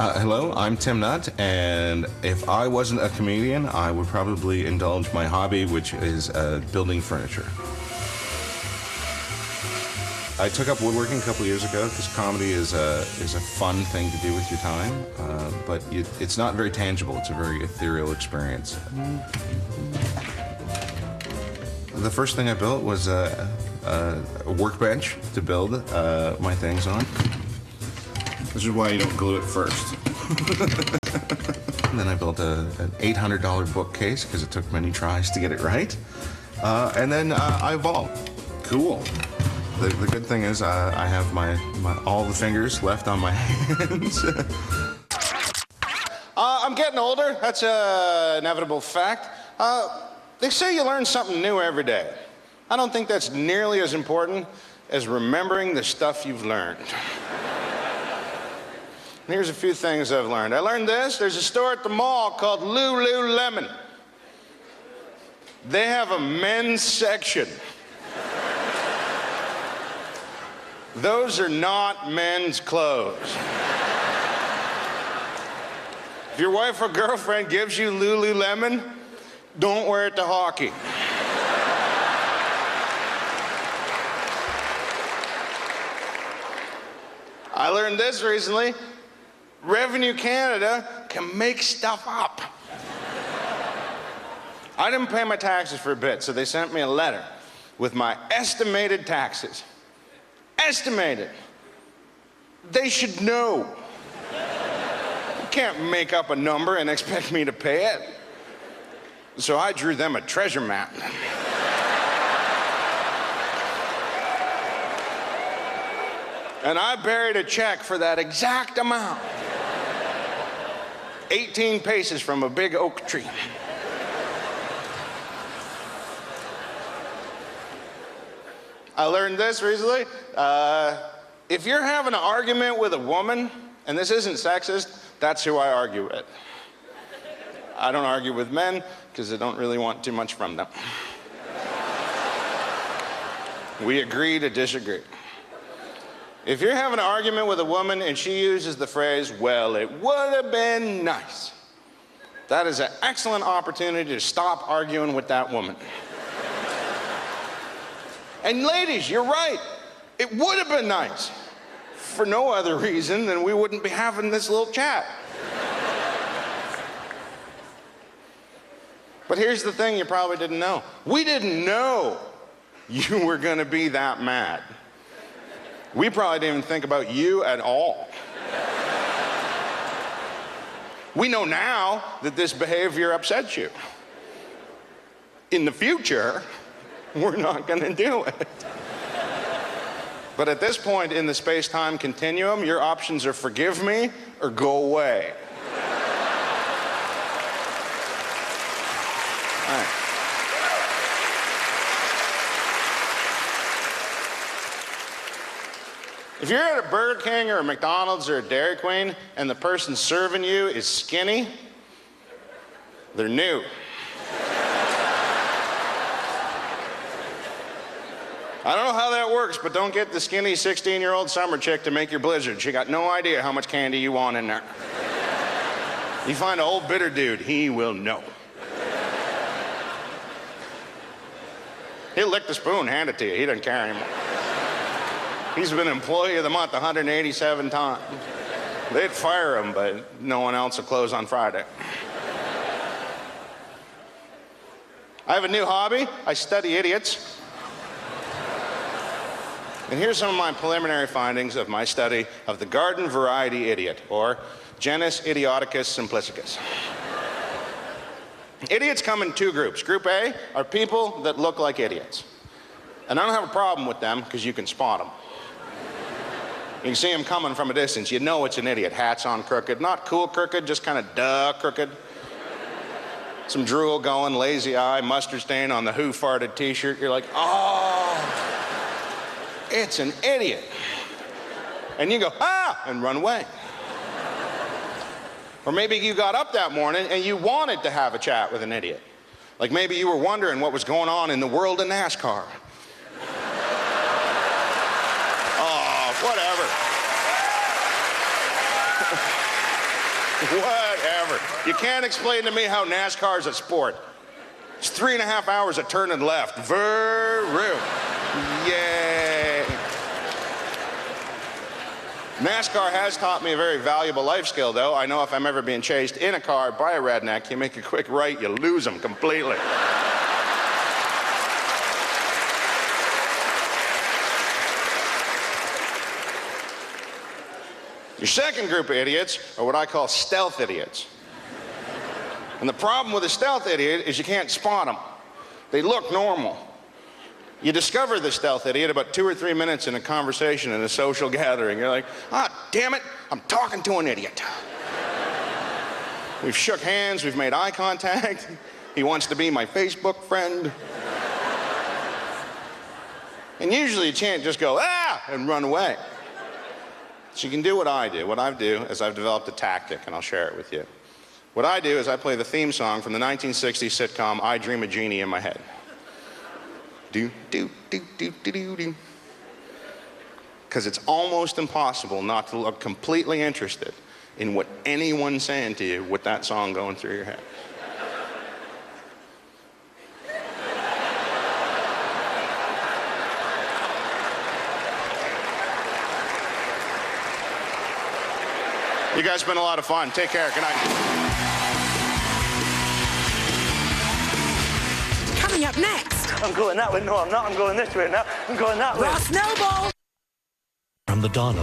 Hello, I'm Tim Nutt, and if I wasn't a comedian, I would probably indulge my hobby, which is building furniture. I took up woodworking a couple years ago because comedy is a fun thing to do with your time, but it's not very tangible. It's a very ethereal experience. The first thing I built was a workbench to build my things on. This is why you don't glue it first. And then I built an $800 bookcase because it took many tries to get it right. And then I evolved. Cool. The good thing is I have all the fingers left on my hands. I'm getting older. That's an inevitable fact. They say you learn something new every day. I don't think that's nearly as important as remembering the stuff you've learned. And here's a few things I've learned. I learned this. There's a store at the mall called Lululemon. They have a men's section. Those are not men's clothes. If your wife or girlfriend gives you Lululemon, don't wear it to hockey. I learned this recently. Revenue Canada can make stuff up. I didn't pay my taxes for a bit, so they sent me a letter with my estimated taxes. Estimated. They should know. You can't make up a number and expect me to pay it. So I drew them a treasure map. And I buried a check for that exact amount. 18 paces from a big oak tree. I learned this recently. If you're having an argument with a woman, and this isn't sexist, that's who I argue with. I don't argue with men because I don't really want too much from them. We agree to disagree. If you're having an argument with a woman and she uses the phrase, well, it would have been nice, that is an excellent opportunity to stop arguing with that woman. And ladies, you're right. It would have been nice. For no other reason than we wouldn't be having this little chat. But here's the thing you probably didn't know. We didn't know you were going to be that mad. We probably didn't even think about you at all. We know now that this behavior upsets you. In the future, we're not going to do it. But at this point in the space-time continuum, your options are forgive me or go away. All right. If you're at a Burger King or a McDonald's or a Dairy Queen and the person serving you is skinny, they're new. I don't know how that works, but don't get the skinny 16-year-old summer chick to make your blizzard. She got no idea how much candy you want in there. You find an old bitter dude, he will know. He'll lick the spoon, hand it to you. He doesn't care anymore. He's been Employee of the Month 187 times. They'd fire him, but no one else will close on Friday. I have a new hobby. I study idiots. And here's some of my preliminary findings of my study of the garden variety idiot, or genus idioticus simplicicus. Idiots come in two groups. Group A are people that look like idiots. And I don't have a problem with them because you can spot them. You can see them coming from a distance. You know it's an idiot. Hats on crooked. Not cool crooked, just kind of crooked. Some drool going, lazy eye, mustard stain on the who farted t-shirt. You're like, oh, it's an idiot. And you go, ah, and run away. Or maybe you got up that morning and you wanted to have a chat with an idiot. Like maybe you were wondering what was going on in the world of NASCAR. Oh, whatever. Whatever. You can't explain to me how NASCAR is a sport. It's 3.5 hours of turning left. Vroom. Yay. NASCAR has taught me a very valuable life skill, though. I know if I'm ever being chased in a car by a redneck, you make a quick right, you lose them completely. Your second group of idiots are what I call stealth idiots. And the problem with a stealth idiot is you can't spot them. They look normal. You discover the stealth idiot about 2 or 3 minutes in a conversation in a social gathering. You're like, ah, damn it, I'm talking to an idiot. We've shook hands, we've made eye contact. He wants to be my Facebook friend. And usually you can't just go, ah, and run away. So you can do what I do. What I do is I've developed a tactic, and I'll share it with you. What I do is I play the theme song from the 1960s sitcom I Dream a Genie in my head. Do, do, do, do, do, do, do. Because it's almost impossible not to look completely interested in what anyone's saying to you with that song going through your head. You guys have been a lot of fun. Take care. Good night. Coming up next. I'm going that way. No, I'm not. I'm going this way now. I'm going that way. Ross Noble. From the dawn of